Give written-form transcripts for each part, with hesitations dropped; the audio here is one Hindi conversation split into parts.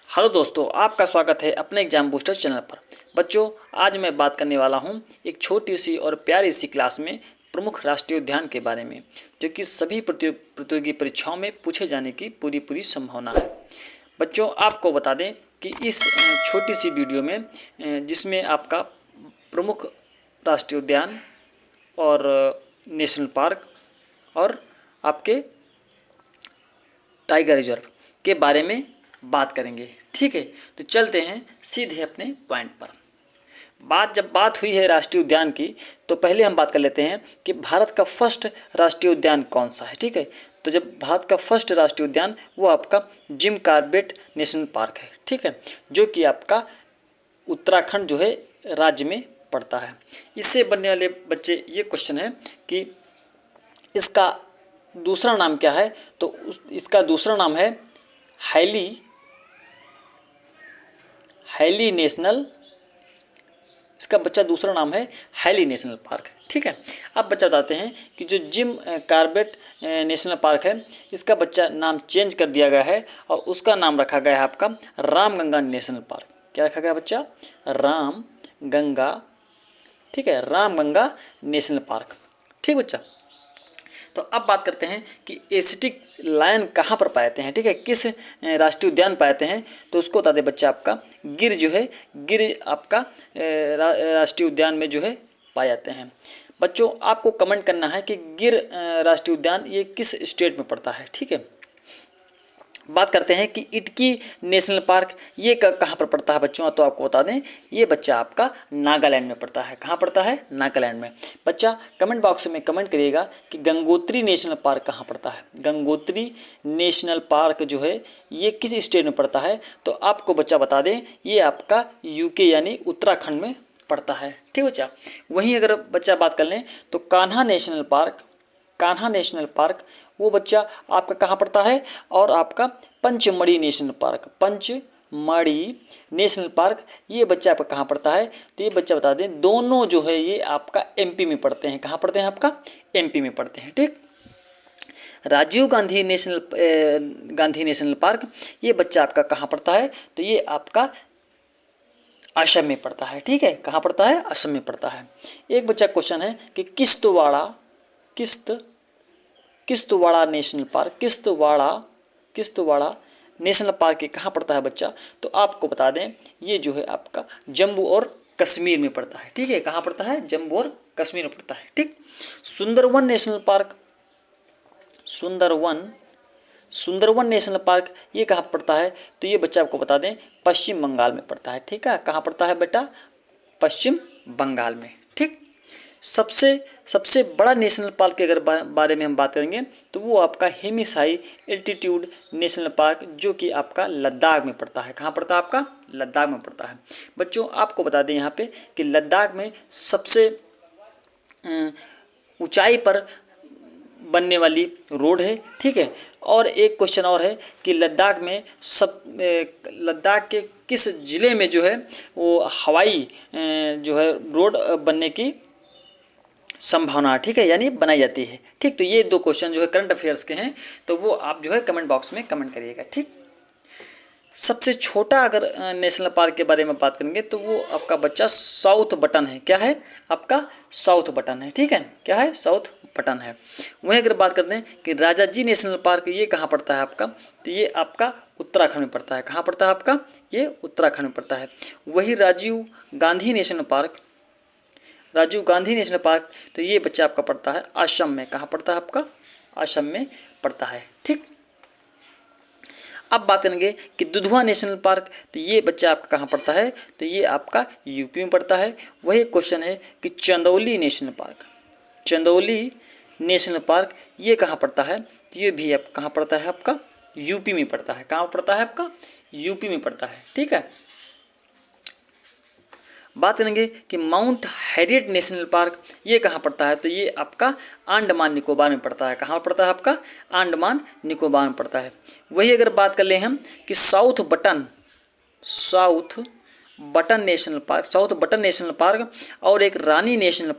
हेलो दोस्तों, आपका स्वागत है अपने एग्जाम बूस्टर चैनल पर। बच्चों, आज मैं बात करने वाला हूं एक छोटी सी और प्यारी सी क्लास में प्रमुख राष्ट्रीय उद्यान के बारे में, जो कि सभी प्रतियोगी परीक्षाओं में पूछे जाने की पूरी संभावना है। बच्चों, आपको बता दें कि इस छोटी सी वीडियो में जिसमें आपका प्रमुख राष्ट्रीय उद्यान और नेशनल पार्क और आपके टाइगर रिजर्व के बारे में बात करेंगे। ठीक है, तो चलते हैं सीधे अपने पॉइंट पर। जब बात हुई है राष्ट्रीय उद्यान की, तो पहले हम बात कर लेते हैं कि भारत का फर्स्ट राष्ट्रीय उद्यान कौन सा है। ठीक है, तो जब भारत का फर्स्ट राष्ट्रीय उद्यान वो आपका जिम कॉर्बेट नेशनल पार्क है। ठीक है, जो कि आपका उत्तराखंड जो है राज्य में पड़ता है। इससे बनने वाले बच्चे ये क्वेश्चन है कि इसका दूसरा नाम क्या है, तो इसका दूसरा नाम है हैली नेशनल। इसका बच्चा दूसरा नाम है हैली नेशनल पार्क। ठीक है, अब बच्चा बताते हैं कि जो जिम कॉर्बेट नेशनल पार्क है, इसका बच्चा नाम चेंज कर दिया गया है और उसका नाम रखा गया है आपका रामगंगा नेशनल पार्क। क्या रखा गया बच्चा? रामगंगा। ठीक है, रामगंगा नेशनल पार्क। ठीक बच्चा, तो अब बात करते हैं कि एसिटिक लायन कहाँ पर पाते हैं। ठीक है, किस राष्ट्रीय उद्यान पाते हैं, तो उसको बता दें बच्चा आपका गिर जो है, गिर आपका राष्ट्रीय उद्यान में जो है पाए जाते हैं। बच्चों, आपको कमेंट करना है कि गिर राष्ट्रीय उद्यान ये किस स्टेट में पड़ता है। ठीक है, बात करते हैं कि इटकी नेशनल पार्क ये कहाँ पर पड़ता है बच्चों, तो आपको बता दें ये बच्चा आपका नागालैंड में पड़ता है। कहाँ पड़ता है? नागालैंड में। बच्चा कमेंट बॉक्स में कमेंट करिएगा कि गंगोत्री नेशनल पार्क कहाँ पड़ता है। गंगोत्री नेशनल पार्क जो है ये किस स्टेट में पड़ता है, तो आपको बच्चा बता दें ये आपका यूके यानी उत्तराखंड में पड़ता है। ठीक बच्चा, वहीं अगर बच्चा बात कर लें तो कान्हा नेशनल पार्क वो बच्चा आपका कहाँ पड़ता है, और आपका पंचमढ़ी नेशनल पार्क ये बच्चा आपका कहाँ पड़ता है, तो ये बच्चा बता दें दोनों जो है ये आपका एमपी में पड़ते हैं। कहाँ पड़ते हैं? आपका एमपी में पड़ते हैं। ठीक, राजीव गांधी नेशनल पार्क ये बच्चा आपका कहाँ पड़ता है, तो ये आपका असम में पड़ता है। ठीक है, कहाँ पड़ता है? असम में पड़ता है। एक बच्चा क्वेश्चन है कि किश्तवाड़ नेशनल पार्क ये कहाँ पड़ता है बच्चा, तो आपको बता दें ये जो है आपका जम्मू और कश्मीर में पड़ता है। ठीक है, कहाँ पड़ता है? जम्मू और कश्मीर में पड़ता है। ठीक, सुंदरवन नेशनल पार्क ये कहाँ पड़ता है, तो ये बच्चा आपको बता दें पश्चिम बंगाल में पड़ता है। ठीक है, कहाँ पड़ता है बेटा? पश्चिम बंगाल में। ठीक, सबसे बड़ा नेशनल पार्क के अगर बारे में हम बात करेंगे तो वो आपका हेमिसाई एल्टीट्यूड नेशनल पार्क जो कि आपका लद्दाख में पड़ता है। कहाँ पड़ता है? आपका लद्दाख में पड़ता है। बच्चों, आपको बता दें यहाँ पे कि लद्दाख में सबसे ऊंचाई पर बनने वाली रोड है। ठीक है, और एक क्वेश्चन और है कि लद्दाख के किस ज़िले में जो है वो हवाई जो है रोड बनने की संभावना, ठीक है, यानी बनाई जाती है। ठीक, तो ये दो क्वेश्चन जो है करंट अफेयर्स के हैं, तो वो आप जो है कमेंट बॉक्स में कमेंट करिएगा। ठीक, सबसे छोटा अगर नेशनल पार्क के बारे में बात करेंगे तो वो आपका बच्चा साउथ बटन है। क्या है? आपका साउथ बटन है। ठीक है, क्या है? साउथ बटन है। वहीं अगर बात करते हैं कि राजाजी नेशनल पार्क ये कहाँ पड़ता है आपका, तो ये आपका उत्तराखंड में पड़ता है। कहाँ पड़ता है आपका? ये उत्तराखंड में पड़ता है। वही राजीव गांधी नेशनल पार्क तो ये बच्चा आपका पड़ता है असम में। कहाँ पड़ता है आपका? असम में पड़ता है। ठीक, अब बात करेंगे कि दुधवा नेशनल पार्क तो ये बच्चा आपका कहाँ पड़ता है, तो ये आपका यूपी में पड़ता है। वही क्वेश्चन है कि चंदौली नेशनल पार्क ये कहाँ पड़ता है, तो ये भी आप कहाँ पड़ता है? आपका यूपी में पड़ता है। कहाँ पड़ता है? आपका यूपी में पड़ता है। ठीक है, बात करेंगे कि माउंट हैरियट नेशनल पार्क ये कहाँ पड़ता है, तो ये आपका अंडमान निकोबार में पड़ता है। कहाँ पड़ता है? आपका अंडमान निकोबार में पड़ता है। वही अगर बात कर लें हम कि साउथ बटन नेशनल पार्क और एक रानी नेशनल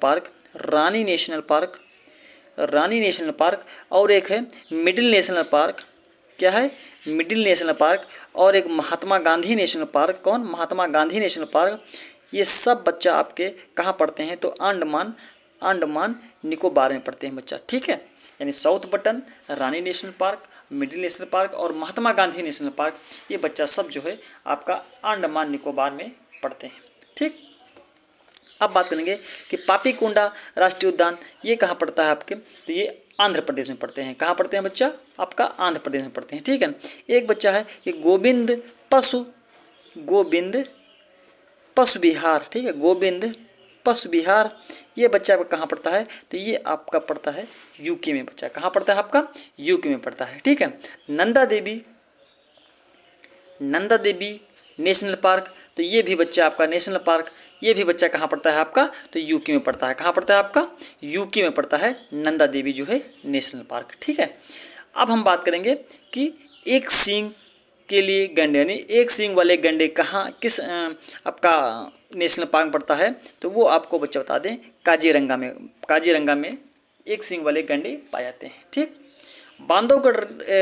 पार्क और एक है मिडिल नेशनल पार्क। क्या है, मिडिल नेशनल पार्क, और एक महात्मा गांधी नेशनल पार्क। कौन, महात्मा गांधी नेशनल पार्क। ये सब बच्चा आपके कहाँ पढ़ते हैं, तो अंडमान निकोबार में पढ़ते हैं बच्चा, ठीक है। यानी south button, Rani national park, middle national park और महात्मा गांधी नेशनल पार्क, ये बच्चा सब जो है आपका अंडमान निकोबार में पढ़ते हैं, ठीक। अब बात करेंगे कि पापीकोंडा राष्ट्रीय उद्यान, ये कहाँ पड़ता है आपके, तो ये आंध्र प्रदेश में पढ़ते हैं। कहाँ पढ़ते हैं बच्चा, आपका आंध्र प्रदेश में पढ़ते हैं, ठीक है। एक बच्चा है कि गोविंद पशु विहार, ठीक है, गोविंद पशु विहार, ये बच्चा कहाँ पढ़ता है, तो ये आपका पढ़ता है यूके में। बच्चा कहाँ पढ़ता है आपका, यूके में पढ़ता है, ठीक है। नंदा देवी नेशनल पार्क, तो ये भी बच्चा आपका नेशनल पार्क, ये भी बच्चा कहाँ पढ़ता है आपका, तो यूके में पढ़ता है। कहाँ पढ़ता है आपका, यूके में पढ़ता है नंदा देवी जो है नेशनल पार्क, ठीक है। अब हम बात करेंगे कि एक सींग के लिए गैंडे, यानी एक सींग वाले गैंडे कहाँ, किस आपका नेशनल पार्क पड़ता है, तो वो आपको बच्चा बता दें, काजीरंगा में एक सींग वाले गैंडे पाए जाते हैं, ठीक। बांधवगढ़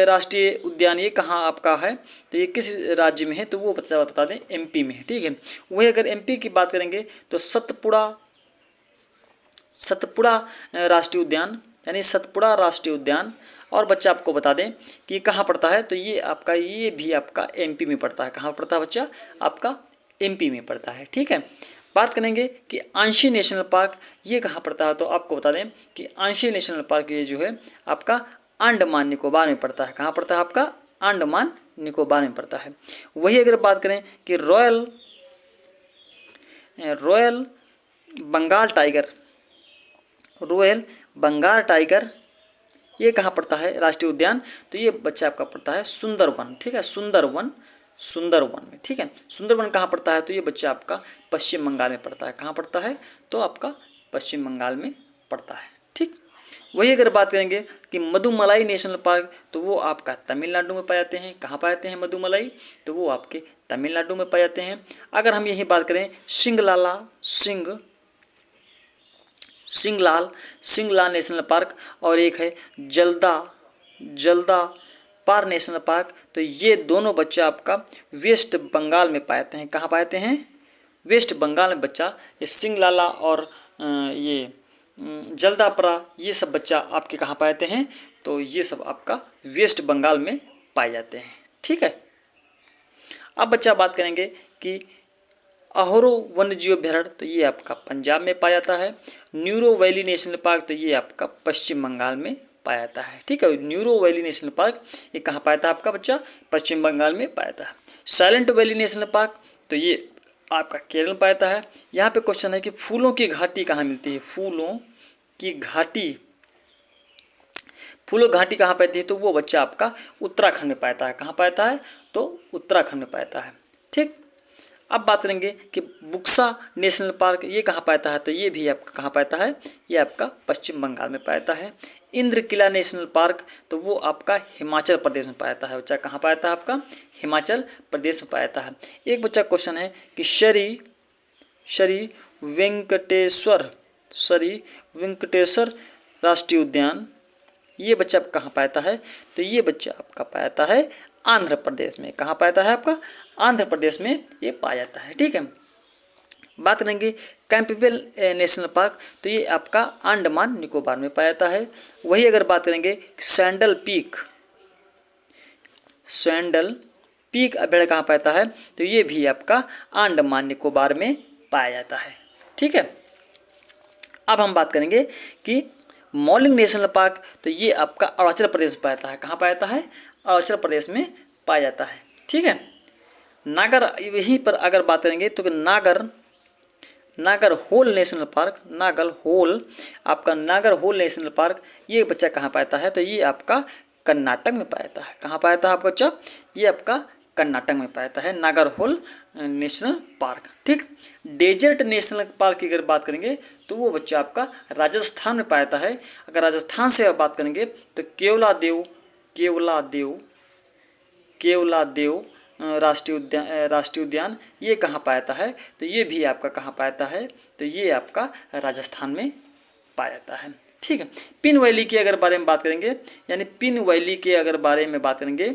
राष्ट्रीय उद्यान, ये कहाँ आपका है, तो ये किस राज्य में है, तो वो बच्चा बता दें एमपी में है, ठीक है। वही अगर एमपी की बात करेंगे तो सतपुड़ा राष्ट्रीय उद्यान, यानी सतपुड़ा राष्ट्रीय उद्यान, और बच्चा आपको बता दें कि ये कहाँ पड़ता है, तो ये भी आपका एमपी में पड़ता है। कहाँ पड़ता है बच्चा, आपका एमपी में पड़ता है, ठीक है। बात करेंगे कि आंशी नेशनल पार्क, ये कहाँ पड़ता है, तो आपको बता दें कि आंशी नेशनल पार्क ये जो है आपका अंडमान निकोबार में पड़ता है। कहाँ पड़ता है आपका, अंडमान निकोबार में पड़ता है। वही अगर बात करें कि रॉयल बंगाल टाइगर, ये कहाँ पड़ता है राष्ट्रीय उद्यान, तो ये बच्चा आपका पड़ता है सुंदरवन, ठीक है, सुंदरवन में, ठीक है। सुंदरवन कहाँ पड़ता है, तो ये बच्चा आपका पश्चिम बंगाल में पड़ता है। कहाँ पड़ता है, तो आपका पश्चिम बंगाल में पड़ता है, ठीक। वही अगर बात करेंगे कि मधुमलाई नेशनल पार्क, तो वो आपका तमिलनाडु में पाए जाते हैं। कहाँ पाए जाते हैं मधुमलाई, तो वो आपके तमिलनाडु में पाए जाते हैं। अगर हम यही बात करें सिंगलाल नेशनल पार्क, और एक है जल्दा पार नेशनल पार्क, तो ये दोनों बच्चा आपका वेस्ट बंगाल में पाए जाते हैं। कहाँ पाए जाते हैं, वेस्ट बंगाल में बच्चा ये सिंगलाला और ये जल्दापरा, ये सब बच्चा आपके कहाँ पाए जाते हैं, तो ये सब आपका वेस्ट बंगाल में पाए जाते हैं, ठीक है। अब बच्चा बात करेंगे कि अहोरो वन्यजीव अभ्यारण्य, तो ये आपका पंजाब में पाया जाता है। न्यूरो वैली नेशनल पार्क, तो ये आपका पश्चिम बंगाल में पाया जाता है, ठीक है। न्यूरो वैली नेशनल पार्क ये कहाँ पाया जाता है आपका बच्चा, पश्चिम बंगाल में पाया जाता है। साइलेंट वैली नेशनल पार्क, तो ये आपका केरल में पाया जाता है। यहाँ पे क्वेश्चन है कि फूलों की घाटी कहाँ मिलती है, फूलों घाटी कहाँ पाती है, तो वो बच्चा आपका उत्तराखंड में पाता है। कहाँ पाता है, तो उत्तराखंड में पाता है, ठीक। अब बात करेंगे कि बुक्सा नेशनल पार्क, ये कहाँ पाता है, तो ये भी आपका कहाँ पाता है, ये आपका पश्चिम बंगाल में पाता है। इंद्र किला नेशनल पार्क, तो वो आपका हिमाचल प्रदेश में पाता है। बच्चा कहाँ पाता है आपका, हिमाचल प्रदेश में पाता है। एक बच्चा क्वेश्चन है कि श्री वेंकटेश्वर राष्ट्रीय उद्यान, ये बच्चा कहाँ पाता है, तो ये बच्चा आपका पाता है आंध्र प्रदेश में। कहाँ पाता है आपका, आंध्र प्रदेश में ये पाया जाता है, ठीक है। बात करेंगे कैंपबेल नेशनल पार्क, तो ये आपका अंडमान निकोबार में पाया जाता है। वही अगर बात करेंगे सैंडल पीक अभ्यारण्य कहाँ पाता है, तो ये भी आपका अंडमान निकोबार में पाया जाता है, ठीक है। अब हम बात करेंगे कि मौलिंग नेशनल पार्क, तो ये आपका अरुणाचल प्रदेश में पाया जाता है। कहाँ पाया जाता है, अरुणाचल प्रदेश में पाया जाता है, ठीक है। नागर, यहीं पर अगर बात करेंगे तो नागर होल नेशनल पार्क, नागर होल नेशनल पार्क, ये बच्चा कहाँ पाता है, तो ये आपका कर्नाटक में पाता है। कहाँ पाता है आपका बच्चा, ये आपका कर्नाटक में पाता है, नागर होल नेशनल पार्क, ठीक। डेजर्ट नेशनल पार्क की अगर बात करेंगे तो वो बच्चा आपका राजस्थान में पाता है। अगर राजस्थान से बात करेंगे तो केवला देव राष्ट्रीय उद्यान, ये कहाँ पाता है, तो ये भी आपका कहाँ पाता है, तो ये आपका राजस्थान में पाया जाता है, ठीक है। पिन वैली के अगर बारे में बात करेंगे, यानी पिन वैली के अगर बारे में बात करेंगे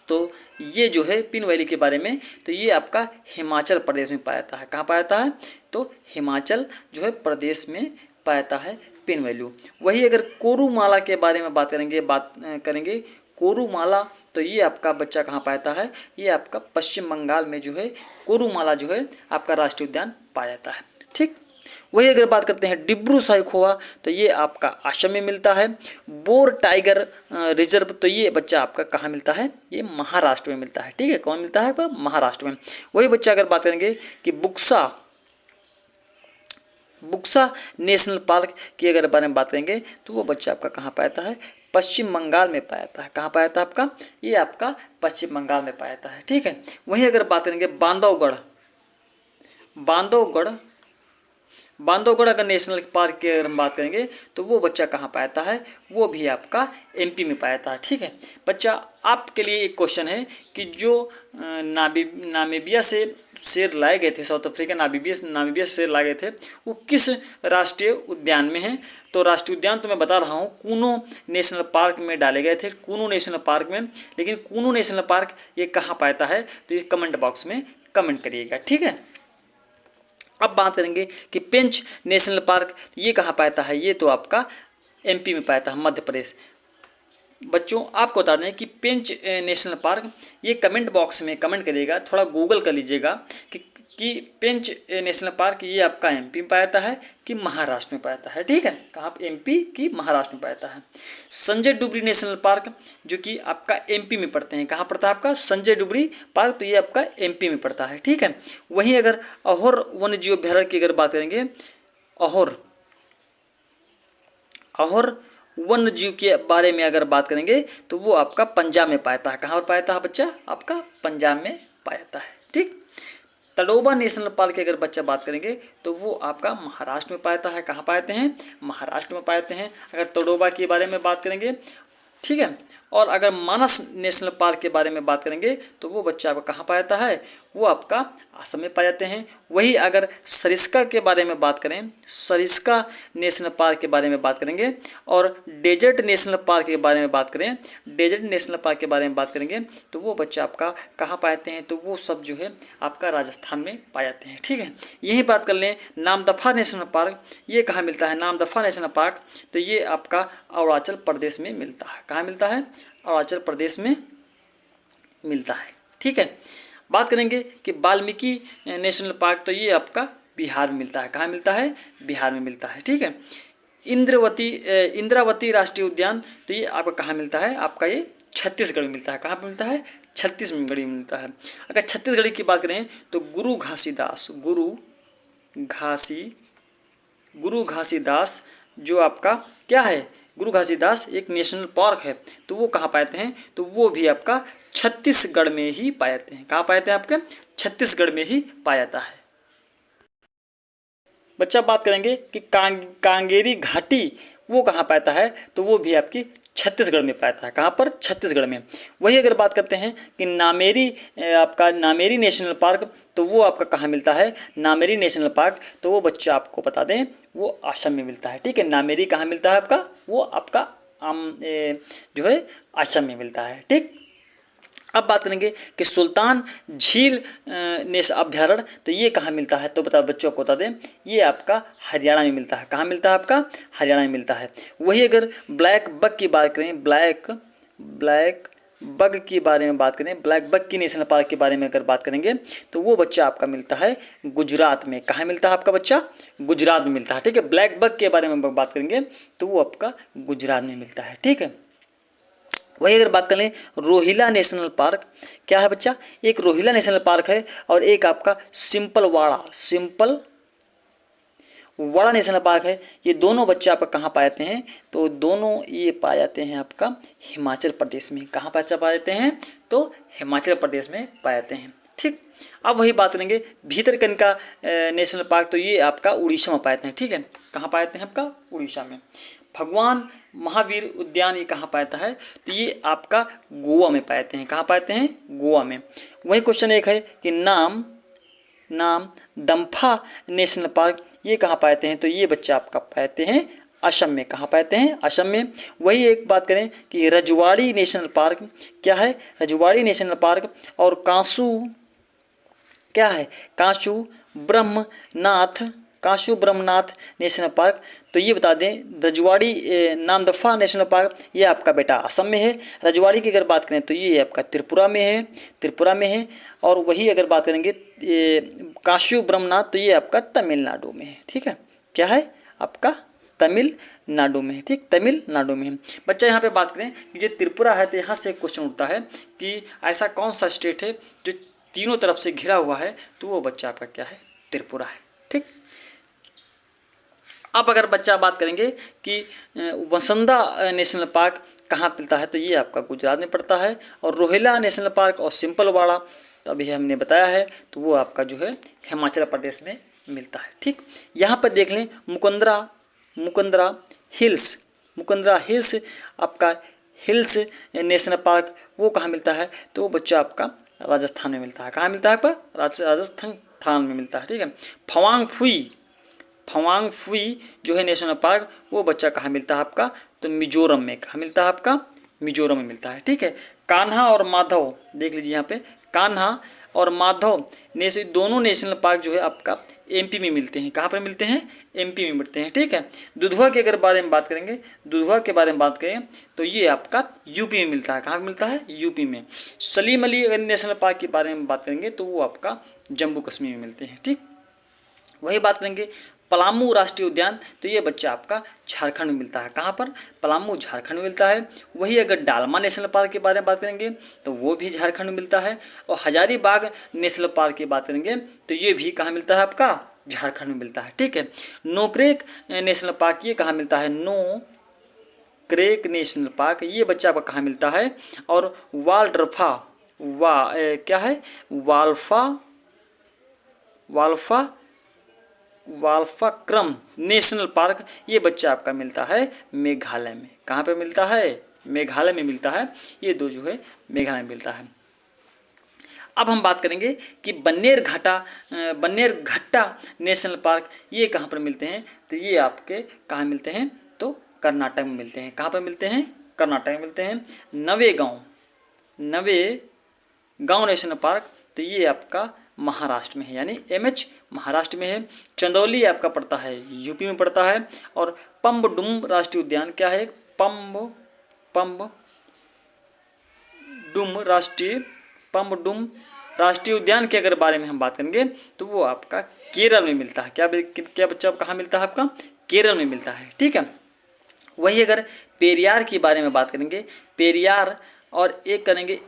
तो ये जो है पिन वैली के बारे में, तो ये आपका हिमाचल प्रदेश में पाया जाता है। कहाँ पाया जाता है? तो हिमाचल जो है प्रदेश में पाया जाता है पिन वैल्यू। वही अगर कोरुमाला के बारे में बात करेंगे कोरुमाला, तो ये आपका बच्चा कहाँ पाया जाता है? ये आपका पश्चिम बंगाल में जो है कोरुमाला जो है आपका राष्ट्रीय उद्यान पाया जाता है। ठीक, वही अगर बात करते हैं डिब्रू साइखोवा, तो ये आपका असम में मिलता है। बोर टाइगर रिजर्व, तो ये बच्चा आपका कहाँ मिलता है? ये महाराष्ट्र में मिलता है। ठीक है, कौन मिलता है? महाराष्ट्र में। वही बच्चा अगर बात करेंगे कि बुक्सा नेशनल पार्क की अगर बारे में बात करेंगे, तो वो बच्चा आपका कहाँ पाया जाता है? पश्चिम बंगाल में पाया जाता है। कहाँ पाया जाता है आपका? ये आपका पश्चिम बंगाल में पाया जाता है। ठीक है, वहीं अगर बात करेंगे बांधवगढ़ अगर नेशनल पार्क की अगर हम बात करेंगे, तो वो बच्चा कहाँ पाया जाता है? वो भी आपका एमपी में पाया जाता है। ठीक है बच्चा, आपके लिए एक क्वेश्चन है कि जो नामीबिया से शेर लाए गए थे, साउथ अफ्रीका नामीबिया से शेर लाए गए थे, वो किस राष्ट्रीय उद्यान में हैं? तो राष्ट्रीय उद्यान तो मैं बता रहा हूँ कूनो नेशनल पार्क में डाले गए थे, कूनो नेशनल पार्क में। लेकिन कूनो नेशनल पार्क ये कहाँ पाया जाता है? तो ये कमेंट बॉक्स में कमेंट करिएगा। ठीक है, अब बात करेंगे कि पेंच नेशनल पार्क, ये कहाँ पाया जाता है? ये तो आपका एमपी में पाया जाता है, मध्य प्रदेश। बच्चों आपको बता दें कि पेंच नेशनल पार्क, ये कमेंट बॉक्स में कमेंट करिएगा, थोड़ा गूगल कर लीजिएगा कि पेंच नेशनल पार्क ये आपका एमपी में पाया जाता है कि महाराष्ट्र में पाया जाता है। ठीक है, कहाँ? एमपी की महाराष्ट्र में पाया जाता है। संजय डुबरी नेशनल पार्क जो कि आपका एमपी में पड़ते हैं, कहाँ पड़ता है आपका? संजय डुबरी पार्क, तो ये आपका एमपी में पड़ता है। ठीक है, वहीं अगर अहोर वन्य जीव अभ्यारण्य की अगर बात करेंगे, अहोर वन्य जीव के बारे में अगर बात करेंगे, तो वो आपका पंजाब में पाया जाता है। कहाँ पर पाया जाता है बच्चा? आपका पंजाब में पाया जाता है। ठीक, तडोबा नेशनल पार्क की अगर बच्चा बात करेंगे, तो वो आपका महाराष्ट्र में पाया जाता है। कहाँ पाए जाते हैं? महाराष्ट्र में पाए जाते हैं अगर तडोबा के बारे में बात करेंगे। ठीक है, और अगर मानस नेशनल पार्क के बारे में बात करेंगे, तो वो बच्चा आपका कहाँ पाया जाता है? वो आपका असम में पाए जाते हैं। वही अगर सरिस्का के बारे में बात करें, सरिस्का नेशनल पार्क के बारे में बात करेंगे, और डेजर्ट नेशनल पार्क के बारे में बात करें, डेजर्ट नेशनल पार्क के बारे में बात करेंगे, तो वो बच्चा आपका कहाँ पाए जाते हैं? तो वो सब जो है आपका राजस्थान में पाए जाते हैं। ठीक है, यही बात कर लें नामदफा नेशनल पार्क, ये कहाँ मिलता है? नामदफा नेशनल पार्क, तो ये आपका अरुणाचल प्रदेश में मिलता है। कहाँ मिलता है? अरुणाचल प्रदेश में मिलता है। ठीक है, बात करेंगे कि वाल्मीकि नेशनल पार्क, तो ये आपका बिहार में मिलता है। कहाँ मिलता है? बिहार में मिलता है। ठीक है, इंद्रावती राष्ट्रीय उद्यान, तो ये आपका कहाँ मिलता है? आपका ये छत्तीसगढ़ में मिलता है। कहाँ पर मिलता है? छत्तीसगढ़ में मिलता है। अगर छत्तीसगढ़ की बात करें, तो गुरु घासीदास जो आपका क्या है? गुरु घासीदास एक नेशनल पार्क है, तो वो कहाँ पाए जाते हैं? तो वो भी आपका छत्तीसगढ़ में ही पाए जाते हैं। कहाँ पाए जाते हैं? आपके छत्तीसगढ़ में ही पाया जाता है। बच्चा बात करेंगे कि कांगेरी घाटी वो कहाँ पाया जाता है? तो वो भी आपकी छत्तीसगढ़ में पाया जाता है। कहाँ पर? छत्तीसगढ़ में। वही अगर बात करते हैं कि नामेरी नेशनल पार्क, तो वो आपका कहाँ मिलता है? नामेरी नेशनल पार्क, तो वो बच्चा आपको बता दें वो असम में मिलता है। ठीक है, नामेरी कहाँ मिलता है आपका? वो आपका जो है असम में मिलता है। ठीक, अब बात करेंगे कि सुल्तान झील अभ्यारण्य, तो ये कहाँ मिलता है? तो बच्चों को बता दें ये आपका हरियाणा में मिलता है। कहाँ मिलता है? आपका हरियाणा में मिलता है। वही अगर ब्लैक बग की बात करें, ब्लैक बग की बारे में बात करें, ब्लैक बग की नेशनल पार्क के बारे में अगर बात करेंगे, तो वो बच्चा आपका मिलता है गुजरात में। कहाँ मिलता है आपका बच्चा? गुजरात में मिलता है। ठीक है, ब्लैक बग के बारे में बात करेंगे, तो वो आपका गुजरात में मिलता है। ठीक है, वही अगर बात करें रोहिला नेशनल पार्क, क्या है बच्चा? एक रोहिला नेशनल पार्क है, और एक आपका सिंपल वाड़ा नेशनल पार्क है। ये दोनों बच्चे आपका कहाँ पाए जाते हैं? तो दोनों ये पाए जाते हैं आपका हिमाचल प्रदेश में। कहाँ पाए जाते हैं? तो हिमाचल प्रदेश में पाए जाते हैं। ठीक, अब वही बात करेंगे भीतरकनिका नेशनल पार्क, तो ये आपका उड़ीसा में पाए जाते हैं। ठीक है, कहाँ पाए जाते हैं? आपका उड़ीसा में। भगवान महावीर उद्यान ये कहाँ पाया जाता है? तो ये आपका गोवा में पाए जाते हैं। कहाँ पाए जाते हैं? गोवा में। वही क्वेश्चन एक है कि नाम दम्फा नेशनल पार्क ये कहाँ पाए जाते हैं? तो ये बच्चे आपका पाए जाते हैं असम में। कहाँ पाते हैं? असम में। वही एक बात करें कि रजवाड़ी नेशनल पार्क क्या है? रजवाड़ी नेशनल पार्क। और कांसू क्या है? कांसू ब्रह्मनाथ, कांसू ब्रह्मनाथ नेशनल पार्क। तो ये बता दें रजवाड़ी नामदफा नेशनल पार्क ये आपका बेटा असम में है। रजवाड़ी की अगर बात करें तो ये आपका त्रिपुरा में है, त्रिपुरा में है। और वही अगर बात करेंगे कांसू ब्रह्मनाथ तो ये आपका तमिलनाडु में है। ठीक है, क्या है आपका? तमिलनाडु में है। ठीक, तमिलनाडु में है। बच्चा यहाँ पे बात करें कि जो त्रिपुरा है तो यहाँ से एक क्वेश्चन उठता है कि ऐसा कौन सा स्टेट है जो तीनों तरफ से घिरा हुआ है? तो वो बच्चा आपका क्या है? त्रिपुरा है। ठीक, अब अगर बच्चा बात करेंगे कि वसंदा नेशनल पार्क कहाँ मिलता है? तो ये आपका गुजरात में पड़ता है। और रोहिला नेशनल पार्क और सिंपलवाड़ा तो अभी हमने बताया है, तो वो आपका जो है हिमाचल प्रदेश में मिलता है। ठीक, यहाँ पर देख लें मुकंदरा हिल्स, मुकंदरा हिल्स आपका हिल्स नेशनल पार्क वो कहाँ मिलता है? तो वो बच्चा आपका राजस्थान में मिलता है। कहाँ मिलता है आपका? राजस्थान में मिलता है। ठीक है, फवांग फुई जो है नेशनल पार्क वो बच्चा कहाँ मिलता है आपका? तो मिजोरम में। कहाँ मिलता है आपका? मिजोरम में मिलता है। ठीक है, कान्हा और माधव देख लीजिए यहाँ पे, कान्हा और माधव दोनों नेशनल पार्क जो है आपका एमपी में मिलते हैं। कहाँ पर मिलते हैं? एमपी में मिलते हैं। ठीक है, दुधवा के अगर बारे में बात करेंगे, दुधवा के बारे में बात करें तो ये आपका यूपी में मिलता है। कहाँ मिलता है? यूपी में। सलीम अली अगर नेशनल पार्क के बारे में बात करेंगे तो वो आपका जम्मू कश्मीर में मिलते हैं। ठीक, वही बात करेंगे पलामू राष्ट्रीय उद्यान तो ये बच्चा आपका झारखंड में मिलता है। कहाँ पर? पलामू झारखंड में मिलता है। वही अगर डालमा नेशनल पार्क के बारे में बात करेंगे तो वो भी झारखंड में मिलता है। और हजारीबाग नेशनल पार्क की बात करेंगे तो ये भी कहाँ मिलता है आपका? झारखंड में मिलता है। ठीक है, नोक्रेक नेशनल पार्क ये कहाँ मिलता है? नोक्रेक नेशनल पार्क ये बच्चा आपका कहाँ मिलता है? और वालड्रफा क्या है? वाल्फाक्रम नेशनल पार्क ये बच्चा आपका मिलता है मेघालय में। कहाँ पे मिलता है? मेघालय में मिलता है। ये दो जो है मेघालय में मिलता है। अब हम बात करेंगे कि बन्नेरघट्टा नेशनल पार्क ये कहाँ पर मिलते हैं? तो ये आपके कहाँ मिलते हैं? तो कर्नाटक में मिलते हैं। कहाँ पर मिलते हैं? कर्नाटक में मिलते हैं। नवेगांव नेशनल पार्क तो ये आपका महाराष्ट्र में है, यानी एमएच महाराष्ट्र में है। चंदौली आपका पड़ता है यूपी में पड़ता है। और पम्बडुम राष्ट्रीय उद्यान क्या है? पम्बडुम राष्ट्रीय उद्यान के अगर बारे में हम बात करेंगे तो वो आपका केरल में मिलता है। क्या बच्चा कहाँ मिलता है आपका? केरल में मिलता है। ठीक है, वही अगर पेरियार के बारे में बात करेंगे, पेरियार और एक करेंगे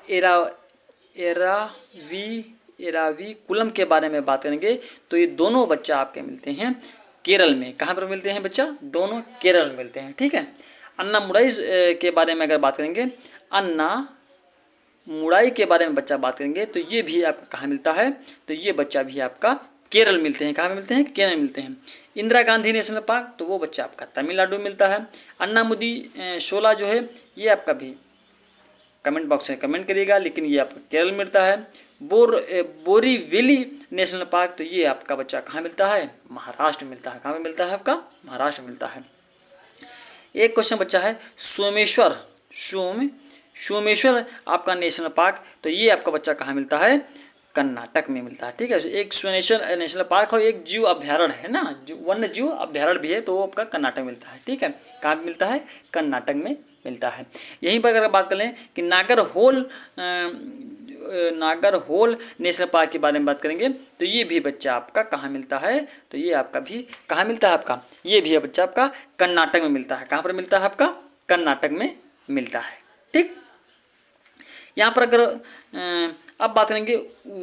एराविकुलम के बारे में बात करेंगे तो ये दोनों बच्चा आपके मिलते हैं केरल में। कहाँ पर मिलते हैं बच्चा? दोनों केरल में मिलते हैं। ठीक है, अन्ना मुड़ाई के बारे में अगर बात करेंगे, अन्ना मुड़ाई के बारे में बच्चा बात करेंगे तो ये भी आपका कहाँ मिलता है? तो ये बच्चा भी आपका केरल मिलते हैं। कहाँ मिलते हैं? केरल में मिलते हैं। इंदिरा गांधी नेशनल पार्क तो वो बच्चा आपका तमिलनाडु में मिलता है। अन्नामुदी शोला जो है ये आपका भी कमेंट बॉक्स में कमेंट करिएगा, लेकिन ये आपका केरल में मिलता है। बोरीवली नेशनल पार्क तो ये आपका बच्चा कहाँ मिलता है? महाराष्ट्र में मिलता है। कहाँ में मिलता है आपका? महाराष्ट्र में मिलता है। एक क्वेश्चन बच्चा है सोमेश्वर आपका नेशनल पार्क तो ये आपका बच्चा कहाँ मिलता है? कर्नाटक में मिलता है। ठीक है, एक सोमेश्वर नेशनल पार्क और एक जीव अभ्यारण्य है ना, वन्य जीव अभ्यारण्य भी है तो वो आपका कर्नाटक में मिलता है। ठीक है, कहाँ मिलता है? कर्नाटक में मिलता है। यहीं पर अगर बात कर लें कि नागरहोल नेशनल पार्क के बारे में बात करेंगे तो ये भी बच्चा आपका कहाँ मिलता है? तो ये आपका भी कहाँ मिलता है आपका? ये भी बच्चा आपका कर्नाटक में मिलता है। कहाँ पर मिलता है आपका? कर्नाटक में मिलता है। ठीक, यहाँ पर अगर अब बात करेंगे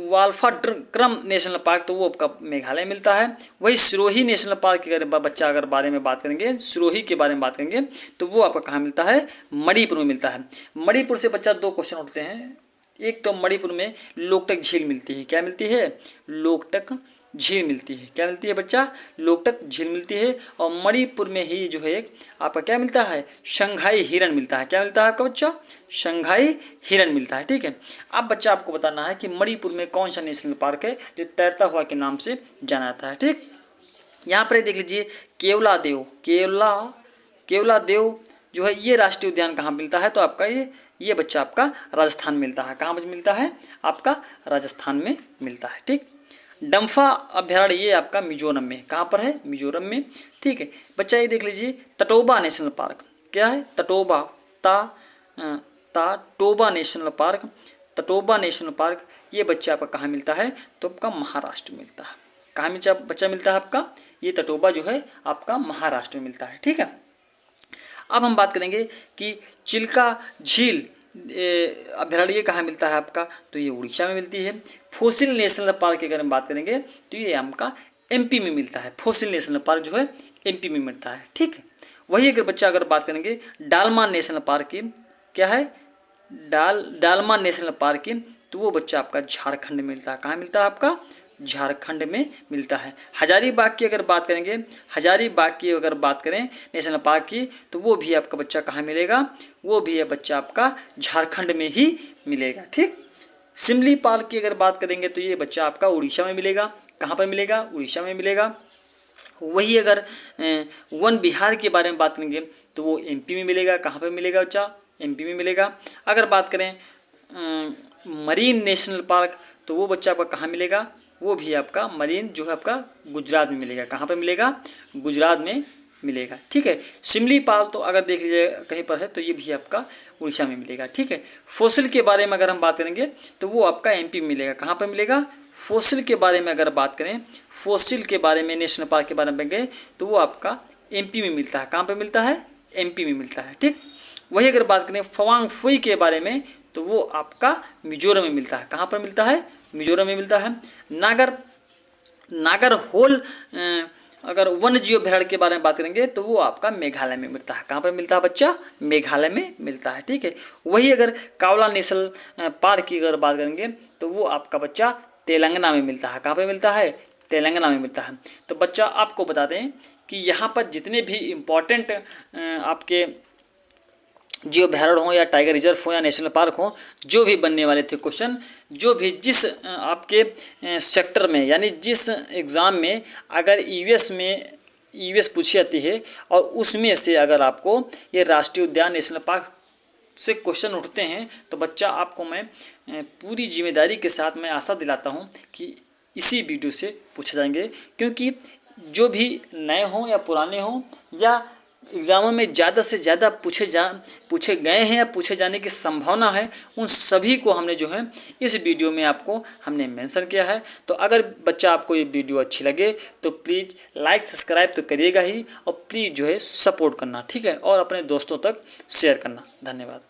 वाल्फाक्रम नेशनल पार्क तो वो आपका मेघालय में मिलता है। वही सिरोही नेशनल पार्क के बच्चा अगर बारे में बात करेंगे, सिरोही के बारे में बात करेंगे तो वो आपका कहाँ मिलता है? मणिपुर में मिलता है। मणिपुर से बच्चा दो क्वेश्चन उठते हैं। एक तो मणिपुर में लोकटक झील मिलती है। क्या मिलती है? लोकटक झील मिलती है। क्या मिलती है बच्चा? लोकटक झील मिलती है। और मणिपुर में ही जो है आपका क्या मिलता है? शंघाई हिरण मिलता है। क्या मिलता है आपका बच्चा? शंघाई हिरण मिलता है। ठीक है, अब बच्चा आपको बताना है कि मणिपुर में कौन सा नेशनल पार्क है जो तैरता हुआ के नाम से जाना जाता है। ठीक, यहाँ पर देख लीजिए केवलादेव जो है ये राष्ट्रीय उद्यान कहाँ मिलता है, तो आपका ये बच्चा आपका राजस्थान मिलता है। कहाँ पर मिलता है, आपका राजस्थान में मिलता है। ठीक, डम्फा अभ्यारण्य ये आपका मिजोरम में, कहाँ पर है, मिजोरम में। ठीक है बच्चा, ये देख लीजिए तटोबा नेशनल पार्क, क्या है, तटोबा, टोबा national park, Tadoba national park, ये बच्चा आपका कहाँ मिलता है, तो आपका महाराष्ट्र में मिलता है। कहाँ में बच्चा मिलता है आपका, ये तटोबा जो है आपका महाराष्ट्र में मिलता है। ठीक है, अब हम बात करेंगे कि चिल्का झील अभ्यारण्य कहाँ मिलता है आपका, तो ये उड़ीसा में मिलती है। फोसिल नेशनल पार्क की अगर हम बात करेंगे तो ये आपका एमपी में मिलता है। फोसिल नेशनल पार्क जो है एमपी में मिलता है। ठीक है, वही अगर बच्चा अगर बात करेंगे डालमा नेशनल पार्क की, क्या है, डालमा नेशनल पार्क की, तो वो बच्चा आपका झारखंड में मिलता है। कहाँ मिलता है आपका, झारखंड में मिलता है। हजारीबाग की अगर बात करेंगे, हजारीबाग की अगर बात करें नेशनल पार्क की, तो वो भी आपका बच्चा कहाँ मिलेगा, वो भी है बच्चा आपका झारखंड में ही मिलेगा। ठीक, सिमली पार्क की अगर बात करेंगे तो ये बच्चा आपका उड़ीसा में मिलेगा। कहाँ पर मिलेगा, उड़ीसा में मिलेगा। वही अगर वन विहार के बारे में बात करेंगे तो वो एमपी में मिलेगा। कहाँ पर मिलेगा बच्चा, एमपी में मिलेगा। अगर बात करें मरीन नेशनल पार्क, तो वो बच्चा आपका कहाँ मिलेगा, वो भी आपका मरीन जो है आपका गुजरात में मिलेगा। कहाँ पर मिलेगा, गुजरात में मिलेगा। ठीक है, शिमली पाल तो अगर देख लीजिए कहीं पर है तो ये भी आपका उड़ीसा में मिलेगा। ठीक है, फोसिल के बारे में अगर हम बात करेंगे तो वो आपका एमपी में मिलेगा। कहाँ पर मिलेगा, फोसिल के बारे में अगर बात करें, फोसिल के बारे में नेशनल पार्क के बारे में गए तो वो आपका एमपी में मिलता है। कहाँ पर मिलता है, एमपी में मिलता है। ठीक, वही अगर बात करें फवांग फुई के बारे में तो वो आपका मिजोरम में मिलता है। कहाँ पर मिलता है, मिजोरम में मिलता है। नागर होल अगर वन्य जीव अभ्यारण्य के बारे में बात करेंगे तो वो आपका मेघालय में मिलता है। कहाँ पर मिलता है बच्चा, मेघालय में मिलता है। ठीक है, वही अगर कावला नेशनल पार्क की अगर बात करेंगे तो वो आपका बच्चा तेलंगाना में मिलता है। कहाँ पर मिलता है, तेलंगाना में मिलता है। तो बच्चा आपको बता दें कि यहाँ पर जितने भी इम्पोर्टेंट आपके जियो अभ्यारण्य हो या टाइगर रिजर्व हो या नेशनल पार्क हो, जो भी बनने वाले थे क्वेश्चन, जो भी जिस आपके सेक्टर में यानी जिस एग्ज़ाम में अगर ईवीएस पूछी जाती है और उसमें से अगर आपको ये राष्ट्रीय उद्यान नेशनल पार्क से क्वेश्चन उठते हैं तो बच्चा आपको मैं पूरी जिम्मेदारी के साथ मैं आशा दिलाता हूँ कि इसी वीडियो से पूछे जाएंगे। क्योंकि जो भी नए हों या पुराने हों या एग्ज़ामों में ज़्यादा से ज़्यादा पूछे गए हैं या पूछे जाने की संभावना है, उन सभी को हमने जो है इस वीडियो में आपको हमने मेंशन किया है। तो अगर बच्चा आपको ये वीडियो अच्छी लगे तो प्लीज़ लाइक सब्सक्राइब तो करिएगा ही, और प्लीज़ जो है सपोर्ट करना, ठीक है, और अपने दोस्तों तक शेयर करना। धन्यवाद।